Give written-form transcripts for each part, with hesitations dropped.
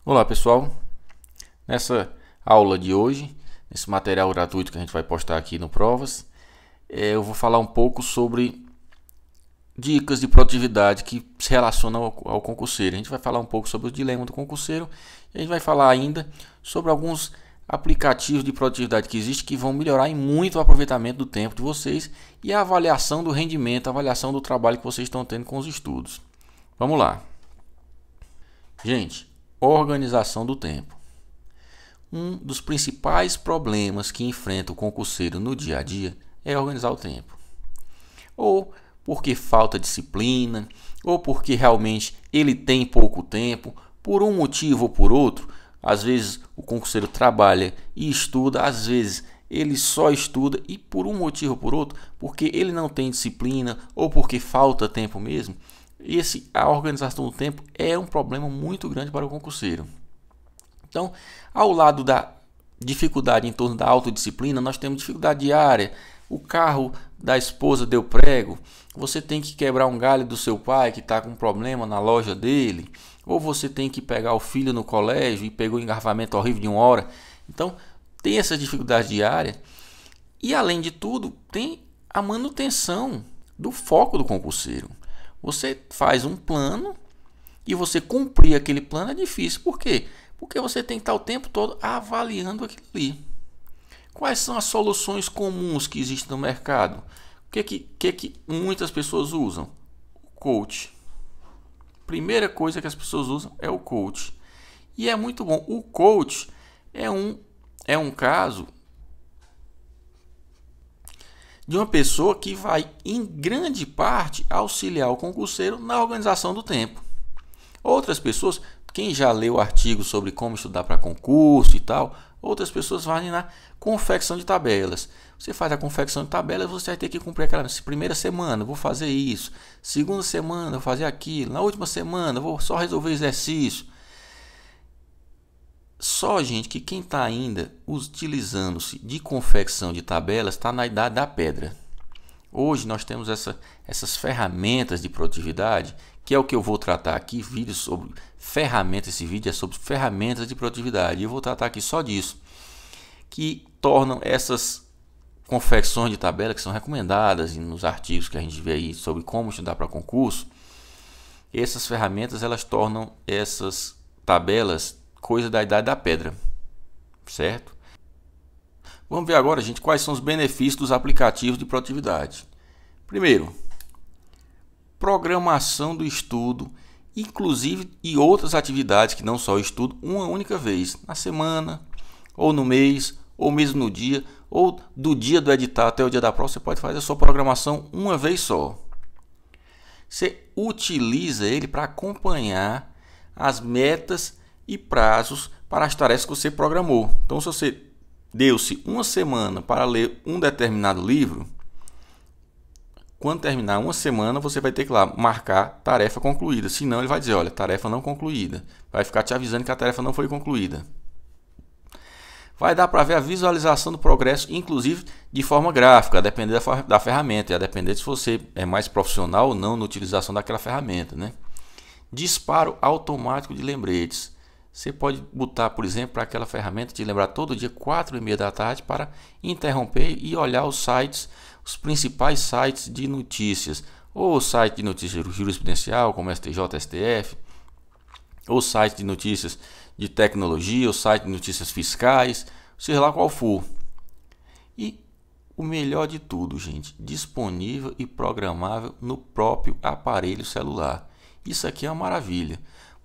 Olá pessoal, nessa aula de hoje, nesse material gratuito que a gente vai postar aqui no Provas, eu vou falar um pouco sobre dicas de produtividade que se relacionam ao concurseiro. A gente vai falar um pouco sobre o dilema do concurseiro e a gente vai falar ainda sobre alguns aplicativos de produtividade que existem que vão melhorar em muito o aproveitamento do tempo de vocês e a avaliação do rendimento, a avaliação do trabalho que vocês estão tendo com os estudos. Vamos lá. Gente, organização do tempo. Um dos principais problemas que enfrenta o concurseiro no dia a dia é organizar o tempo. Ou porque falta disciplina, ou porque realmente ele tem pouco tempo, por um motivo ou por outro. Às vezes o concurseiro trabalha e estuda, às vezes ele só estuda e por um motivo ou por outro, porque ele não tem disciplina ou porque falta tempo mesmo. A organização do tempo é um problema muito grande para o concurseiro. Então, ao lado da dificuldade em torno da autodisciplina, nós temos dificuldade diária. O carro da esposa deu prego, você tem que quebrar um galho do seu pai que está com um problema na loja dele, ou você tem que pegar o filho no colégio e pegou um engarrafamento horrível de 1 hora. Então, tem essa dificuldade diária. E, além de tudo, tem a manutenção do foco do concurseiro. Você faz um plano e você cumprir aquele plano é difícil. Por quê? Porque você tem que estar o tempo todo avaliando aquilo ali. Quais são as soluções comuns que existem no mercado? O que muitas pessoas usam? O coach. Primeira coisa que as pessoas usam é o coach. E é muito bom. O coach é um caso de uma pessoa que vai, em grande parte, auxiliar o concurseiro na organização do tempo. Outras pessoas, quem já leu artigos sobre como estudar para concurso e tal, outras pessoas vão na confecção de tabelas. Você faz a confecção de tabelas, você vai ter que cumprir aquela primeira semana, vou fazer isso, segunda semana, vou fazer aquilo, na última semana, vou só resolver exercício. Só, gente, que quem está ainda utilizando-se de confecção de tabelas está na idade da pedra. Hoje nós temos essas ferramentas de produtividade, que é o que eu vou tratar aqui, vídeo sobre ferramentas. Esse vídeo é sobre ferramentas de produtividade. E eu vou tratar aqui só disso, que tornam essas confecções de tabela, que são recomendadas nos artigos que a gente vê aí sobre como estudar para concurso. Essas ferramentas, elas tornam essas tabelas coisa da idade da pedra, certo? Vamos ver agora, gente, quais são os benefícios dos aplicativos de produtividade. Primeiro, programação do estudo, inclusive e outras atividades que não só o estudo, uma única vez na semana, ou no mês, ou mesmo no dia, ou do dia do edital até o dia da prova, você pode fazer a sua programação uma vez só. Você utiliza ele para acompanhar as metas e prazos para as tarefas que você programou. Então, se você deu-se uma semana para ler um determinado livro, quando terminar uma semana, você vai ter que lá marcar tarefa concluída. Senão, ele vai dizer, olha, tarefa não concluída. Vai ficar te avisando que a tarefa não foi concluída. Vai dar para ver a visualização do progresso, inclusive de forma gráfica, a depender da ferramenta, e a depender se você é mais profissional ou não na utilização daquela ferramenta, né? Disparo automático de lembretes. Você pode botar, por exemplo, para aquela ferramenta de lembrar todo dia 4h30 da tarde para interromper e olhar os sites, os principais sites de notícias, ou o site de notícias jurisprudencial, como STJ, STF, ou site de notícias de tecnologia, ou site de notícias fiscais, seja lá qual for. E o melhor de tudo, gente, disponível e programável no próprio aparelho celular. Isso aqui é uma maravilha.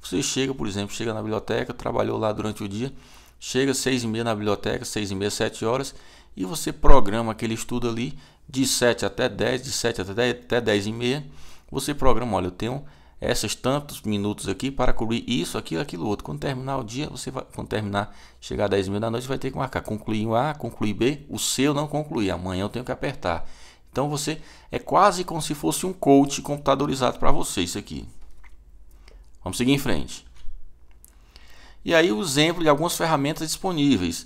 Você chega, por exemplo, chega na biblioteca, trabalhou lá durante o dia, chega às 6h30 na biblioteca, 6h30, 7 horas, e você programa aquele estudo ali de 7 até 10, de 7 até 10h30. Você programa, olha, eu tenho esses tantos minutos aqui para cobrir isso, aquilo, aquilo outro. Quando terminar o dia, quando terminar, chegar às 10h30 da noite, você vai ter que marcar concluir A, concluir B, o seu não concluir, amanhã eu tenho que apertar. Então você é quase como se fosse um coach computadorizado para você isso aqui. Vamos seguir em frente. E aí o exemplo de algumas ferramentas disponíveis.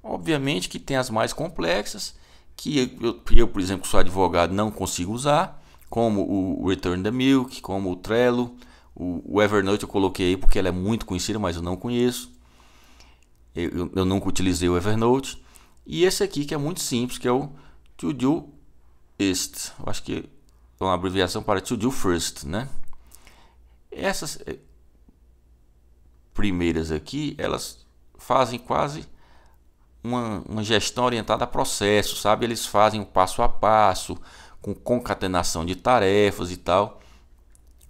Obviamente que tem as mais complexas, que eu, por exemplo, que sou advogado, não consigo usar, como o Return the Milk, como o Trello, O Evernote eu coloquei aí porque ela é muito conhecida, mas eu não conheço. Eu nunca utilizei o Evernote. E esse aqui que é muito simples, que é o Todoist. Eu acho que é uma abreviação para To Do First, né? Essas primeiras aqui, elas fazem quase uma gestão orientada a processo, sabe? Eles fazem o passo a passo, com concatenação de tarefas e tal.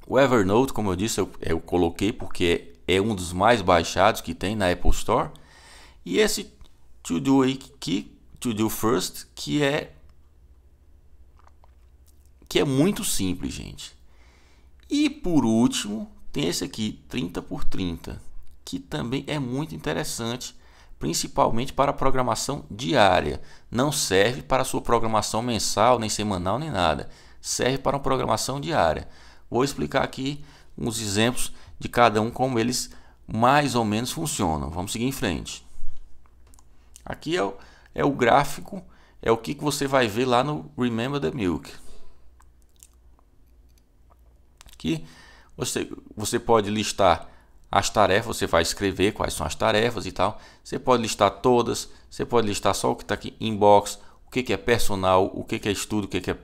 O Evernote, como eu disse, eu coloquei porque é um dos mais baixados que tem na Apple Store. E esse To Do aqui, To Do First, que é muito simples, gente. E por último, tem esse aqui, 30×30, que também é muito interessante, principalmente para a programação diária. Não serve para a sua programação mensal, nem semanal, nem nada. Serve para uma programação diária. Vou explicar aqui uns exemplos de cada um, como eles mais ou menos funcionam. Vamos seguir em frente. Aqui é o gráfico, é o que você vai ver lá no Remember the Milk. Aqui você pode listar as tarefas, você vai escrever quais são as tarefas e tal. Você pode listar todas, você pode listar só o que está aqui, inbox, o que é personal, o que é estudo, o que é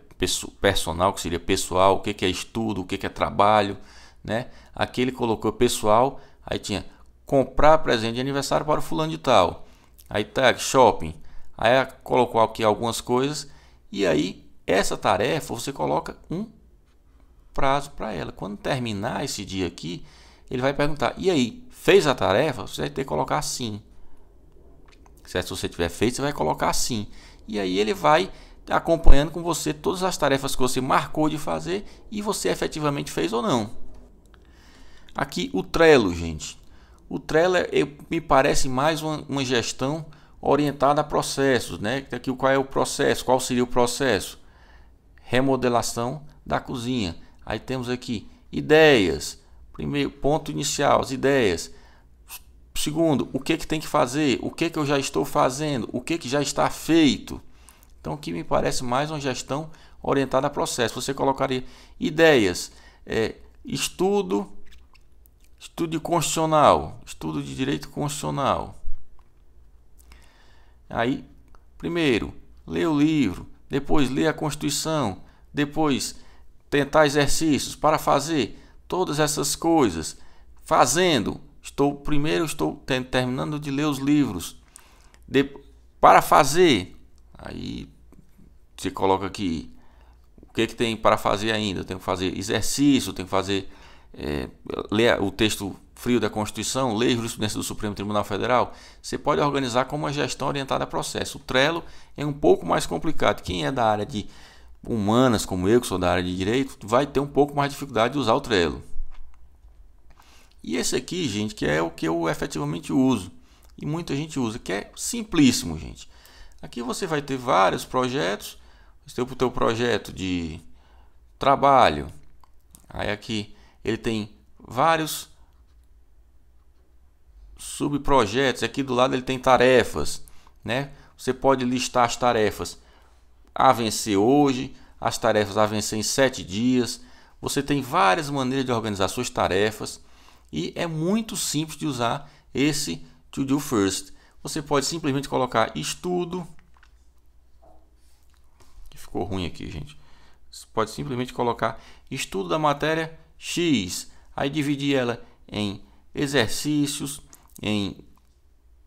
personal, que seria pessoal, o que é estudo, o que é trabalho, né? Aqui ele colocou pessoal, aí tinha comprar presente de aniversário para o fulano de tal. Aí tá shopping, aí colocou aqui algumas coisas e aí essa tarefa você coloca um prazo para ela. Quando terminar esse dia aqui, ele vai perguntar: e aí, fez a tarefa? Você vai ter que colocar sim. Certo? Se você tiver feito, você vai colocar sim. E aí ele vai acompanhando com você todas as tarefas que você marcou de fazer e você efetivamente fez ou não. Aqui o Trello, gente. O Trello me parece mais uma gestão orientada a processos, né? Aqui qual é o processo? Qual seria o processo? Remodelação da cozinha. Aí temos aqui ideias. Primeiro, ponto inicial, as ideias. Segundo, o que tem que fazer? O que eu já estou fazendo? O que já está feito? Então, aqui me parece mais uma gestão orientada a processo. Você colocaria ideias, estudo constitucional, estudo de direito constitucional. Aí, primeiro, ler o livro, depois ler a Constituição, depois tentar exercícios para fazer todas essas coisas. Fazendo, primeiro estou terminando de ler os livros. Para fazer, aí você coloca aqui o que tem para fazer ainda. Eu tenho que fazer exercício, tenho que fazer ler o texto frio da Constituição, ler a jurisprudência do Supremo Tribunal Federal. Você pode organizar como uma gestão orientada a processo. O Trello é um pouco mais complicado. Quem é da área de humanas, como eu, que sou da área de direito, vai ter um pouco mais de dificuldade de usar o Trello. E esse aqui, gente, que é o que eu efetivamente uso. E muita gente usa, que é simplíssimo, gente. Aqui você vai ter vários projetos. Você tem o teu projeto de trabalho. Aí aqui ele tem vários subprojetos. Aqui do lado ele tem tarefas, né? Você pode listar as tarefas a vencer hoje, as tarefas a vencer em 7 dias. Você tem várias maneiras de organizar suas tarefas e é muito simples de usar esse To Do First. Você pode simplesmente colocar estudo. Ficou ruim aqui, gente. Você pode simplesmente colocar estudo da matéria X, aí dividir ela em exercícios, em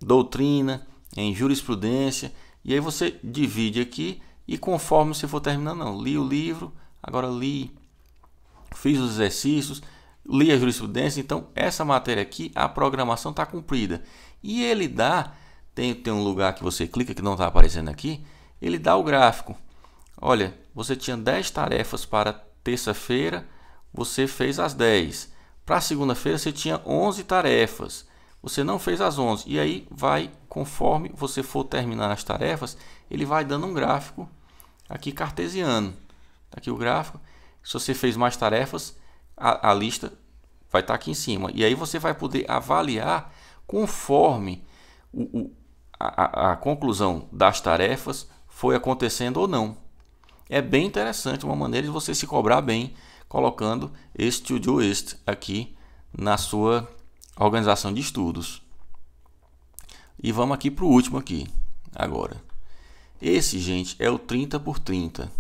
doutrina, em jurisprudência, e aí você divide aqui e conforme você for terminando, não, li o livro, agora fiz os exercícios, li a jurisprudência, então essa matéria aqui, a programação está cumprida. E ele tem um lugar que você clica que não está aparecendo aqui, ele dá o gráfico. Olha, você tinha 10 tarefas para terça-feira, você fez as 10. Para segunda-feira você tinha 11 tarefas, você não fez as 11. E aí vai, conforme você for terminar as tarefas, ele vai dando um gráfico aqui cartesiano. Tá aqui o gráfico. Se você fez mais tarefas, a lista vai estar aqui em cima. E aí você vai poder avaliar conforme a conclusão das tarefas foi acontecendo ou não. É bem interessante, uma maneira de você se cobrar bem colocando esse Todoist aqui na sua organização de estudos. E vamos aqui para o último aqui, agora. Esse, gente, é o 30 por 30.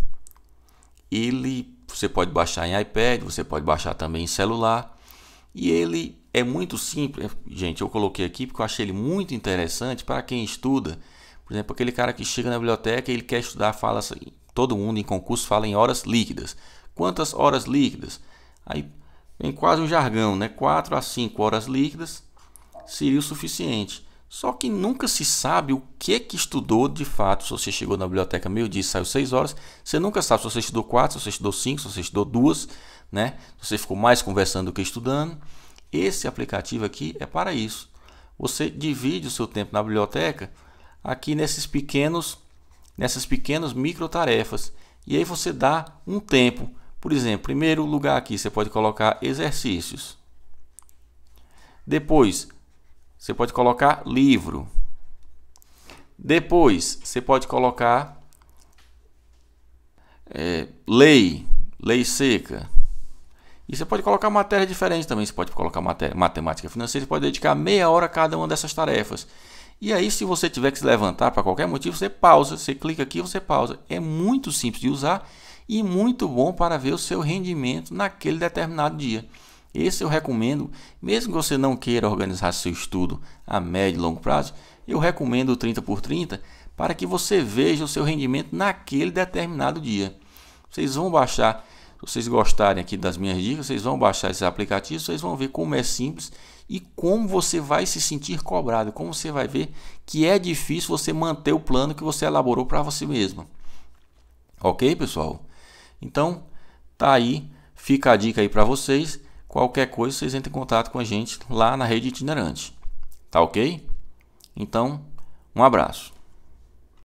Você pode baixar em iPad, você pode baixar também em celular. E ele é muito simples. Gente, eu coloquei aqui porque eu achei ele muito interessante para quem estuda. Por exemplo, aquele cara que chega na biblioteca e ele quer estudar, fala assim, todo mundo em concurso fala em horas líquidas. Quantas horas líquidas? Aí vem quase um jargão, né? 4 a 5 horas líquidas seria o suficiente. Só que nunca se sabe o que estudou de fato. Se você chegou na biblioteca meio-dia e saiu 6 horas, você nunca sabe se você estudou 4, se você estudou 5, se você estudou 2, né? Se você ficou mais conversando do que estudando. Esse aplicativo aqui é para isso. Você divide o seu tempo na biblioteca aqui nessas pequenas micro tarefas. E aí você dá um tempo. Por exemplo, primeiro lugar aqui você pode colocar exercícios. Depois você pode colocar livro. Depois você pode colocar lei seca. E você pode colocar matéria diferente também. Você pode colocar matemática financeira. Você pode dedicar meia hora a cada uma dessas tarefas. E aí, se você tiver que se levantar para qualquer motivo, você pausa. Você clica aqui e você pausa. É muito simples de usar e muito bom para ver o seu rendimento naquele determinado dia. Esse eu recomendo, mesmo que você não queira organizar seu estudo a médio e longo prazo, eu recomendo o 30 por 30 para que você veja o seu rendimento naquele determinado dia. Vocês vão baixar, se vocês gostarem aqui das minhas dicas, vocês vão baixar esses aplicativos, vocês vão ver como é simples e como você vai se sentir cobrado, como você vai ver que é difícil você manter o plano que você elaborou para você mesmo. Ok, pessoal? Então, tá aí, fica a dica aí para vocês. Qualquer coisa, vocês entrem em contato com a gente lá na Rede Itinerante. Tá ok? Então, um abraço.